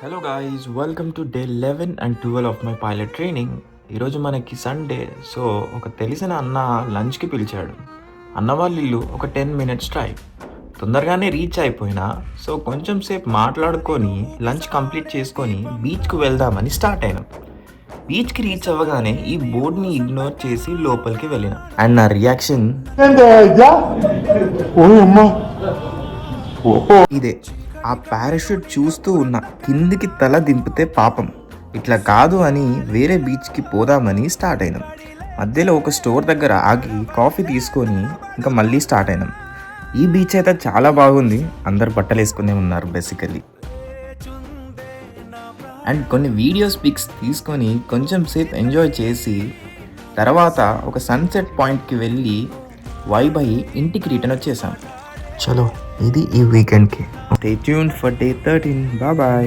Hello guys, welcome to day 11 and 12 of my pilot training. ఈరోజు మనకి Sunday. So ఒక తెలిసిన అన్న లంచ్కి పిలిచాడు. అన్న వాళ్ళ ఇల్లు ఒక 10 మినిట్స్ డ్రైవ్. తొందరగానే రీచ్ అయిపోయినా సో కొంచెం సేపు మాట్లాడుకొని లంచ్ కంప్లీట్ చేసుకొని బీచ్కి వెళ్దామని స్టార్ట్ అయినాం. బీచ్కి రీచ్ అవ్వగానే ఈ బోర్డ్ని ఇగ్నోర్ చేసి లోపలికి వెళ్ళిన అండ్ నా రియాక్షన్ ఇదే. ఆ పారాషూట్ చూస్తూ ఉన్న కిందికి తల దింపితే పాపం, ఇట్లా కాదు అని వేరే బీచ్కి పోదామని స్టార్ట్ అయినాం. మధ్యలో ఒక స్టోర్ దగ్గర ఆగి కాఫీ తీసుకొని ఇంకా మళ్ళీ స్టార్ట్ అయినాం. ఈ బీచ్ అయితే చాలా బాగుంది. అందరు బట్టలు వేసుకునే ఉన్నారు బేసికలీ. అండ్ కొన్ని వీడియోస్ పిక్స్ తీసుకొని కొంచెం సేపు ఎంజాయ్ చేసి తర్వాత ఒక సన్సెట్ పాయింట్కి వెళ్ళి వైబ్ అయ్యి ఇంటికి రిటర్న్ వచ్చేసాం. చలో, ఇది ఈ వీకెండ్కి. Stay tuned for day 13. Bye.